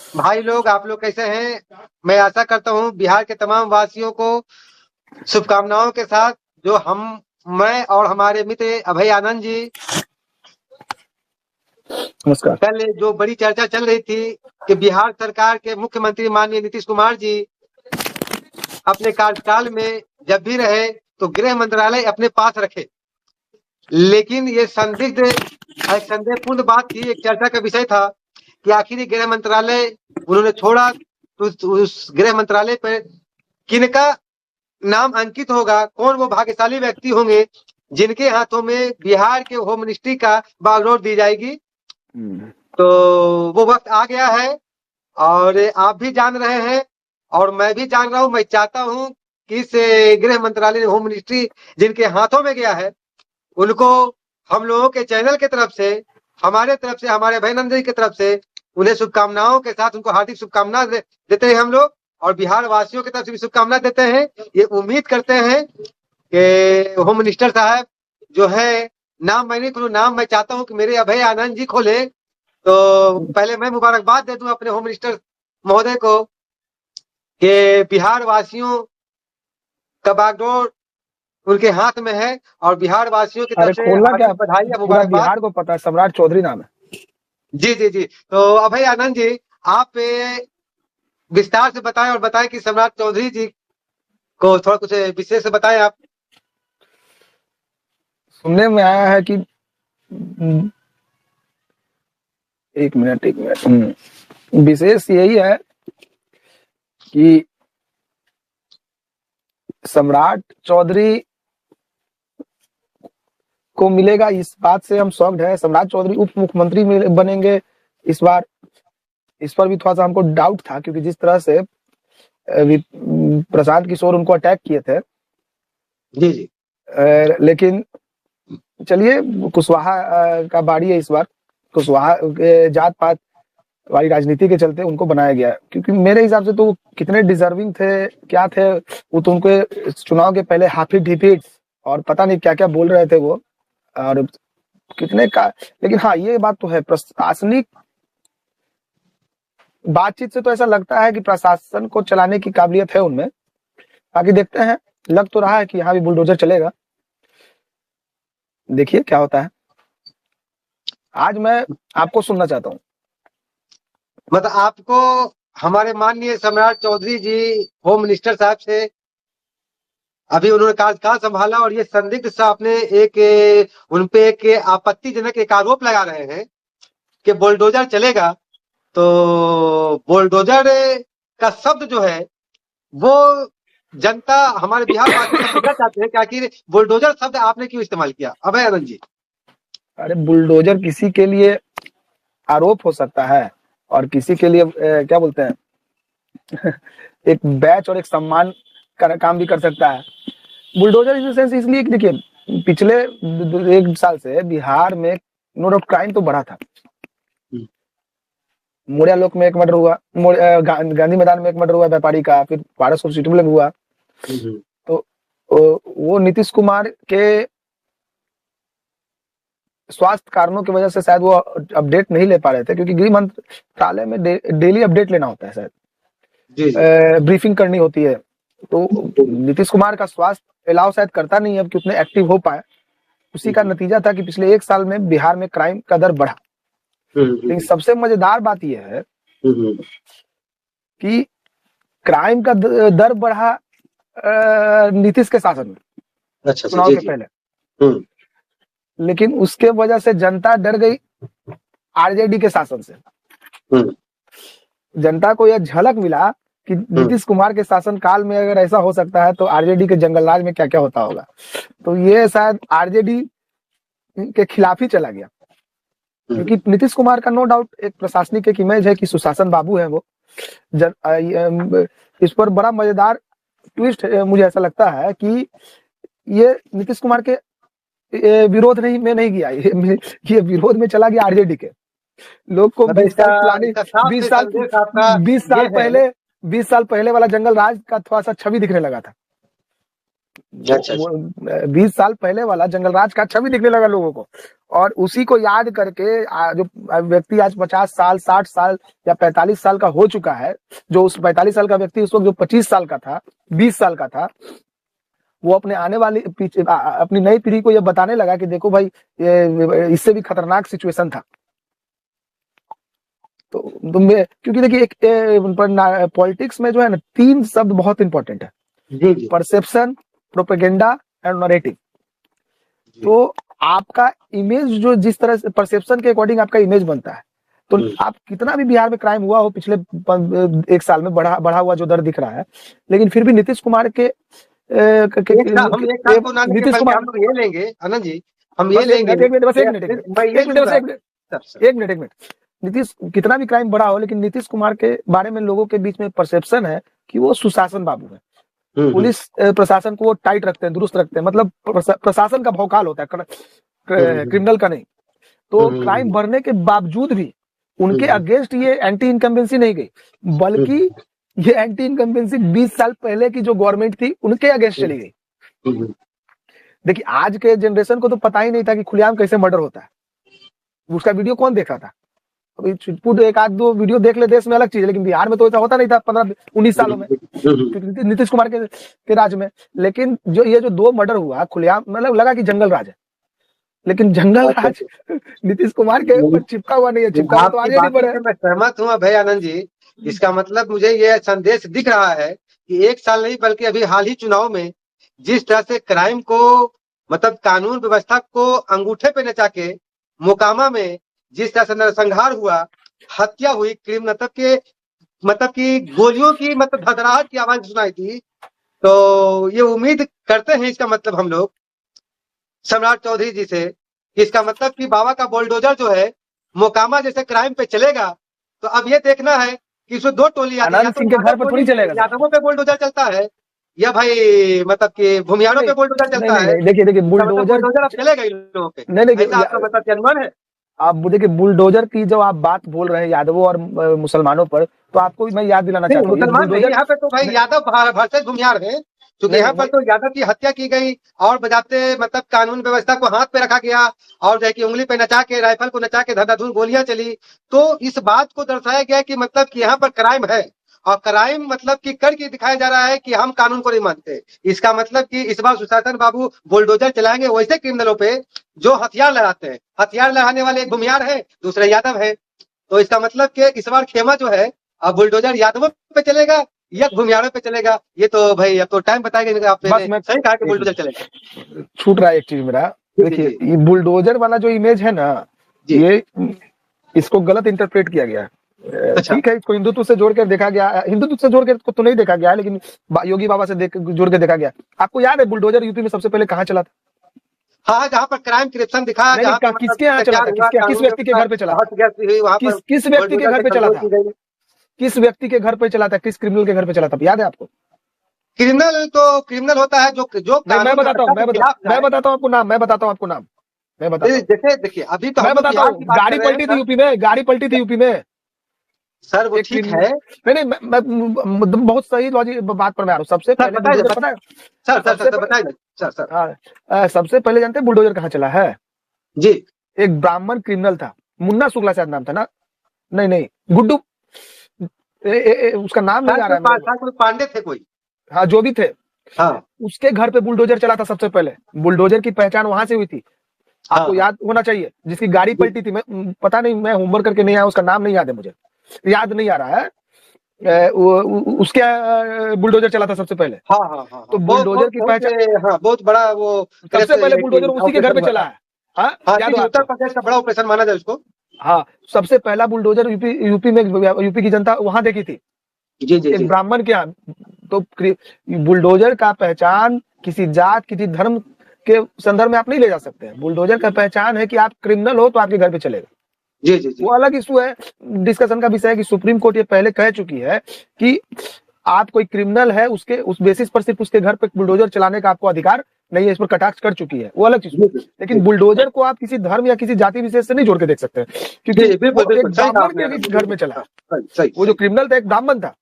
भाई लोग, आप लोग कैसे हैं? मैं आशा करता हूँ बिहार के तमाम वासियों को शुभकामनाओं के साथ, जो मैं और हमारे मित्र अभय आनंद जी, नमस्कार। कल जो बड़ी चर्चा चल रही थी कि बिहार सरकार के मुख्यमंत्री माननीय नीतीश कुमार जी अपने कार्यकाल में जब भी रहे तो गृह मंत्रालय अपने पास रखे। लेकिन ये एक संदेहपूर्ण बात थी, एक चर्चा का विषय था कि आखिर ये गृह मंत्रालय उन्होंने छोड़ा तो उस गृह मंत्रालय पर किनका नाम अंकित होगा, कौन वो भाग्यशाली व्यक्ति होंगे जिनके हाथों में बिहार के होम मिनिस्ट्री का बागडोर दी जाएगी। तो वो वक्त आ गया है और आप भी जान रहे हैं और मैं भी जान रहा हूं। मैं चाहता हूं कि इस गृह मंत्रालय होम मिनिस्ट्री जिनके हाथों में गया है, उनको हम लोगों के चैनल की तरफ से, हमारे तरफ से, हमारे अभयनंदन जी की तरफ से उन्हें शुभकामनाओं के साथ उनको हार्दिक शुभकामना देते हैं हम लोग, और बिहार वासियों की तरफ से भी शुभकामना देते हैं। ये उम्मीद करते हैं कि होम मिनिस्टर साहब जो है, नाम मैं नहीं खोलूं, नाम मैं चाहता हूं कि मेरे अभय आनंद जी खोले। तो पहले मैं मुबारकबाद दे दूं अपने होम मिनिस्टर महोदय को कि बिहार वासियों का बागडोर उनके हाथ में है और बिहार वासियों की तरफ अरे से खोलना क्या, हार्दिक बधाई या पूरा मुबारकबाद। बिहार को पता है, सम्राट चौधरी नाम है। जी जी जी। तो अभय आनंद जी, आप विस्तार से बताएं और बताएं कि सम्राट चौधरी जी को थोड़ा कुछ विशेष से बताएं आप। सुनने में आया है कि एक मिनट विशेष यही है कि सम्राट चौधरी को मिलेगा, इस बात से हम शॉक्ड है। सम्राट चौधरी उप मुख्यमंत्री बनेंगे इस बार, इस पर भी थोड़ा सा हमको डाउट था, क्योंकि जिस तरह से प्रशांत किशोर उनको अटैक किए थे। जी जी। लेकिन चलिए, कुशवाहा का बारी है इस बार। कुशवाहा जात पात वाली राजनीति के चलते उनको बनाया गया, क्योंकि मेरे हिसाब से तो वो कितने डिजर्विंग थे, क्या थे वो, तो उनको चुनाव के पहले हाफी ढीपीट और पता नहीं क्या क्या बोल रहे थे वो, और कितने का। लेकिन हाँ, ये बात तो है, प्रशासनिक बातचीत से तो ऐसा लगता है कि प्रशासन को चलाने की काबिलियत है उनमें। बाकी देखते हैं, लग तो रहा है कि यहाँ भी बुलडोजर चलेगा। देखिए क्या होता है। आज मैं आपको सुनना चाहता हूँ, मतलब आपको हमारे माननीय सम्राट चौधरी जी होम मिनिस्टर साहब से, अभी उन्होंने कार्यकाल संभाला और ये संदिग्ध सा अपने उनपे एक आपत्तिजनक एक आरोप लगा रहे हैं कि बुलडोजर चलेगा। तो बुलडोजर का शब्द जो है वो जनता, हमारे बिहार वासी समझना चाहते हैं कि आखिर बुलडोजर शब्द आपने क्यों इस्तेमाल किया, अभय आनंद जी? अरे बुलडोजर किसी के लिए आरोप हो सकता है और किसी के लिए क्या बोलते हैं एक बैच और एक सम्मान का काम भी कर सकता है। बुलडोजर इन सेंस इसलिए कि देखिए, पिछले एक साल से बिहार में नो डाउट क्राइम तो बढ़ा था। मोरिया लोक में एक मर्डर हुआ, गांधी मैदान में एक मर्डर हुआ व्यापारी का, फिर पारस सिटी में हुआ। तो वो नीतीश कुमार के स्वास्थ्य कारणों की वजह से शायद वो अपडेट नहीं ले पा रहे थे, क्योंकि गृह मंत्रालय में डेली अपडेट लेना होता है, शायद ब्रीफिंग करनी होती है। तो नीतीश कुमार का स्वास्थ्य अलाउ शायद करता नहीं है अब कि उतने एक्टिव हो पाए। उसी का नतीजा था कि पिछले एक साल में बिहार में क्राइम का दर बढ़ा। लेकिन सबसे मजेदार बात यह है कि क्राइम का दर बढ़ा नीतीश के शासन में, चुनाव के पहले। लेकिन उसके वजह से जनता डर गई आरजेडी के शासन से। जनता को यह झलक मिला कि नीतीश कुमार के शासन काल में अगर ऐसा हो सकता है तो आरजेडी के जंगलराज में क्या क्या होता होगा। तो ये शायद आरजेडी के खिलाफ ही चला गया, क्योंकि नीतीश कुमार का नो डाउट एक प्रशासनिक एक इमेज है कि सुशासन बाबू है वो। इस पर बड़ा मजेदार ट्विस्ट मुझे ऐसा लगता है कि ये नीतीश कुमार के विरोध में नहीं गया, ये विरोध में चला गया आरजेडी के लोग को। 20 साल पहले वाला जंगल राज का थोड़ा सा छवि दिखने लगा था। अच्छा वो 20 साल पहले वाला जंगलराज का छवि दिखने लगा लोगों को, और उसी को याद करके जो व्यक्ति आज 50 साल 60 साल या 45 साल का हो चुका है, जो उस 45 साल का व्यक्ति उस वक्त जो 25 साल का था, 20 साल का था, वो अपने आने वाली अपनी नई पीढ़ी को ये बताने लगा कि देखो भाई, ये इससे भी खतरनाक सिचुएशन था। तो मैं, क्योंकि देखिए एक पॉलिटिक्स में जो है ना, 3 शब्द बहुत इंपॉर्टेंट है, जी जी परसेप्शन, प्रोपेगेंडा एंड नरेटिव। तो आपका इमेज जो जिस तरह से परसेप्शन के अकॉर्डिंग आपका इमेज बनता है, तो आप कितना भी बिहार में क्राइम हुआ हो पिछले 1 साल में, बढ़ा हुआ जो दर दिख रहा है, लेकिन फिर भी नीतीश कुमार के नीतीश कुमार हम ये लेंगे आनंद जी, हम ये लेंगे। एक मिनट नीतीश, कितना भी क्राइम बढ़ा हो, लेकिन नीतीश कुमार के बारे में लोगों के बीच में परसेप्शन है कि वो सुशासन बाबू है। पुलिस प्रशासन को वो टाइट रखते हैं, दुरुस्त रखते हैं, मतलब प्रशासन का भौकाल होता है, क्रिमिनल का नहीं। तो क्राइम बढ़ने के बावजूद भी उनके अगेंस्ट ये एंटी इनकम्बेंसी नहीं गई, बल्कि ये एंटी इनकम्बेंसी 20 साल पहले की जो गवर्नमेंट थी उनके अगेंस्ट चली गई। देखिए आज के जनरेशन को तो पता ही नहीं था कि खुलेआम कैसे मर्डर होता है, उसका वीडियो कौन देख रहा था? अभी छिटपुट 1-2 वीडियो देख ले देश में अलग चीज है, लेकिन बिहार में तो ऐसा होता नहीं था 15-19 सालों में नीतीश कुमार के राज में। लेकिन जो ये जो 2 मर्डर हुआ खुलेआम, मतलब लगा कि जंगल राज है, लेकिन जंगल राज नीतीश कुमार के ऊपर चिपका हुआ नहीं है, चिपका हुआ तो आगे नहीं बढ़े। मैं सहमत हूँ भैया आनंद जी। इसका मतलब मुझे ये संदेश दिख रहा है कि 1 साल नहीं बल्कि अभी हाल ही चुनाव में जिस तरह से क्राइम को, मतलब कानून व्यवस्था को अंगूठे पे नचा के मोकामा में जिस तरह से नरसंहार हुआ, हत्या हुई, मतलब कि गोलियों की मतलब धड़धड़ाहट की आवाज सुनाई थी, तो ये उम्मीद करते हैं इसका मतलब हम लोग सम्राट चौधरी जी से, इसका मतलब कि बाबा का बुलडोजर जो है मोकामा जैसे क्राइम पे चलेगा। तो अब ये देखना है कि इसमें 2 टोली आनंद सिंह के घर पर थोड़ी चलेगा, यादवों पे बुलडोजर चलता है या भाई मतलब कि भूमियारों पे बुलडोजर चलता है। देखिए बुलडोजर अब चलेगा इन लोगों पे, नहीं आपका मतलब अनुमान है? आप देखिए बुलडोजर की जब आप बात बोल रहे हैं यादवों और मुसलमानों पर, तो आपको मैं याद दिलाना चाहता हूँ, मुसलमान यहाँ पे तो भाई यादव वर्सेस भूमियार है, क्योंकि यहाँ पर तो यादव की हत्या की गई और बजाते मतलब कानून व्यवस्था को हाथ पे रखा गया और जो कि उंगली पे नचा के, राइफल को नचा के धड़ाधड़ गोलियां चली। तो इस बात को दर्शाया गया कि मतलब कि यहाँ पर क्राइम है, और क्राइम मतलब कि करके दिखाया जा रहा है कि हम कानून को नहीं मानते। इसका मतलब कि इस बार सुशासन बाबू बुलडोजर चलाएंगे वैसे क्रिमिनलों पे जो हथियार लड़ाते हैं। हथियार लड़ाने वाले एक भूमियार है, दूसरे यादव है। तो इसका मतलब कि इस बार खेमा जो है अब बुलडोजर यादवों पे चलेगा या भूमियारों पे चलेगा, ये तो भाई अब तो टाइम बताएगा। आपने सही कहा कि बुलडोजर चलेगा। छूट रहा है एक चीज मेरा, देखिए ये बुलडोजर वाला जो इमेज है ना, ये इसको गलत इंटरप्रेट किया गया है। ठीक है, इसको हिंदुत्व से जोड़ कर देखा गया, हिंदुत्व से जोड़ कर तो नहीं देखा गया है, लेकिन योगी बाबा से जोड़ के देखा गया। आपको याद है बुलडोजर यूपी में सबसे पहले कहाँ चला था? हाँ, जहाँ पर क्राइम करप्शन दिखा, किसके यहाँ चला था? किस व्यक्ति के घर पे चला था? किस व्यक्ति के घर पे चला था? किस व्यक्ति के घर पे चला था? किस क्रिमिनल के घर पे चला था? याद है आपको? क्रिमिनल तो क्रिमिनल होता है जो मैं बताता हूँ आपको नाम, मैं बताता हूँ आपको नाम, मैं बताता हूँ। देखिए अभी तो मैं बताता हूँ, गाड़ी पलटी थी यूपी में, सर वो ठीक है। नहीं मैं बहुत सही लॉजिक बात पर मैं आ रहा हूँ। सबसे पहले पता है सर, सबसे पहले जानते हैं बुलडोजर कहाँ चला है? जी, एक ब्राह्मण क्रिमिनल था, मुन्ना शुक्ला शायद नाम था ना? नहीं गुड्डू, उसका नाम नहीं आ रहा है, कोई पांडे थे कोई, हाँ जो भी थे, हाँ उसके घर पे बुलडोजर चला था सबसे पहले। बुलडोजर की पहचान वहां से हुई थी, आपको याद होना चाहिए। जिसकी गाड़ी पलटी थी, मैं पता नहीं, मैं होमवर्क करके नहीं आया, उसका नाम नहीं याद है, मुझे याद नहीं आ रहा है। उसके बुलडोजर चला था सबसे पहले। हाँ। तो बुलडोजर की पहचान, बहुत बड़ा वो सबसे पहले बुलडोजर उसी के घर पे चला है। उत्तर प्रदेश का बड़ा ऑपरेशन माना जाए उसको। हाँ, सबसे पहला बुलडोजर यूपी में, यूपी की जनता वहां देखी थी, एक ब्राह्मण के यहाँ। तो बुलडोजर का पहचान किसी जात, किसी धर्म के संदर्भ में आप नहीं ले जा सकते हैं। बुलडोजर का पहचान है कि आप क्रिमिनल हो तो आपके घर पे चलेगा। जी। वो अलग इशू है, डिस्कशन का विषय है कि सुप्रीम कोर्ट ये पहले कह चुकी है कि आप कोई क्रिमिनल है, उसके उस बेसिस पर सिर्फ उसके घर पे बुलडोजर चलाने का आपको अधिकार नहीं है, इस पर कटाक्ष कर चुकी है, वो अलग चीज। लेकिन बुलडोजर को आप किसी धर्म या किसी जाति विशेष से नहीं जोड़ के देख सकते, क्योंकि एक ब्राह्मण के घर में चला। वो जो क्रिमिनल था एक ब्राह्मण था,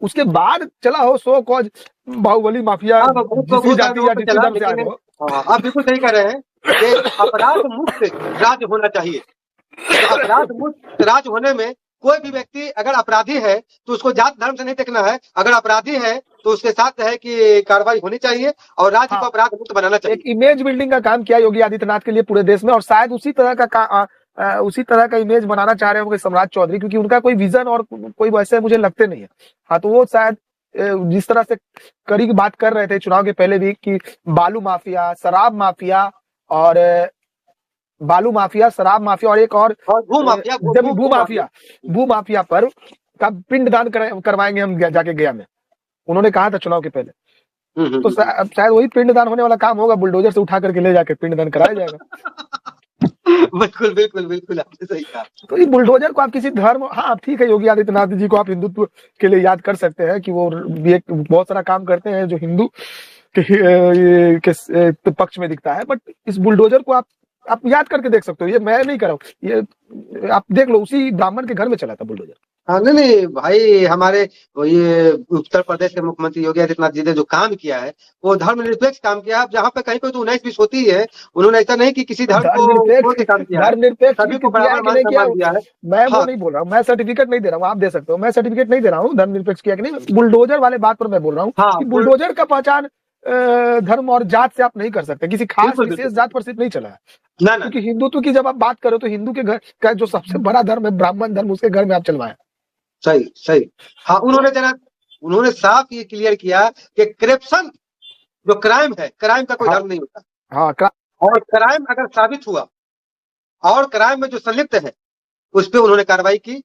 उसके बाद चला हो सो कॉज बाहुबली माफिया हाँ, बहुत जिस भी बहुत जाति या पे जिस चला, धर्म से आए लेकिन हो। हाँ, आप बिल्कुल सही कह रहे हैं कि अपराध मुक्त राज्य होना चाहिए। तो अपराध मुक्त राज्य होने में कोई भी व्यक्ति अगर अपराधी है तो उसको जात धर्म से नहीं देखना है, अगर अपराधी है तो उसके साथ है कि कार्रवाई होनी चाहिए और राज्य को हाँ, अपराध मुक्त बनाना एक चाहिए। इमेज बिल्डिंग का काम किया योगी आदित्यनाथ के लिए पूरे देश में, और शायद उसी तरह उसी तरह का इमेज बनाना चाह रहे होंगे सम्राट चौधरी, क्योंकि उनका कोई विजन और कोई वैसे मुझे लगते नहीं है। हाँ, तो वो शायद जिस तरह से कड़ी की बात कर रहे थे चुनाव के पहले भी कि बालू माफिया, शराब माफिया और बालू माफिया, शराब माफिया और एक और भू माफिया, भू माफिया पर का पिंडदान करवाएंगे हम जाके गया में, उन्होंने कहा था चुनाव के पहले। तो शायद वही पिंडदान होने वाला काम होगा, बुलडोजर से उठा करके ले जाके पिंडदान कराया जाएगा। बिल्कुल बिल्कुल बिल्कुल, आपने सही कहा। तो इस बुलडोजर को आप किसी धर्म, हाँ ठीक है, योगी आदित्यनाथ जी को आप हिंदुत्व के लिए याद कर सकते हैं कि वो भी एक बहुत सारा काम करते हैं जो हिंदू के पक्ष में दिखता है, बट इस बुलडोजर को आप याद करके देख सकते हो। ये मैं नहीं कर रहा हूँ, ये आप देख लो, उसी ब्राह्मण के घर में चला था बुलडोजर। हाँ, नहीं नहीं भाई, हमारे ये उत्तर प्रदेश के मुख्यमंत्री योगी आदित्यनाथ जी ने जो काम किया है वो धर्मनिरपेक्ष काम किया है। जहाँ पे कहीं कोई तो 19-20 होती है, उन्होंने ऐसा नहीं कि किसी धर्म को छोड़ के काम किया है, सभी को बराबर मान सम्मान दिया है। मैं वो नहीं बोल रहा हूँ, मैं सर्टिफिकेट नहीं दे रहा हूँ, आप दे सकते हो, मैं सर्टिफिकेट नहीं दे रहा हूँ धर्मनिरपेक्ष किया कि नहीं, बुलडोजर वाले बात पर मैं बोल रहा हूँ कि बुलडोजर का पहचान धर्म और जात से आप नहीं कर सकते, किसी खास विशेष जात पर सिर्फ नहीं चला है। क्योंकि हिंदुत्व की जब आप बात करो तो हिंदू के घर का जो सबसे बड़ा धर्म है ब्राह्मण धर्म, उसके घर में आप चलवाए। सही सही। हाँ, उन्होंने साफ ये क्लियर किया कि करप्शन जो क्राइम है, क्राइम का कोई धर्म नहीं होता। हाँ, और क्राइम अगर साबित हुआ और क्राइम में जो संलिप्त है उस पर उन्होंने कार्रवाई की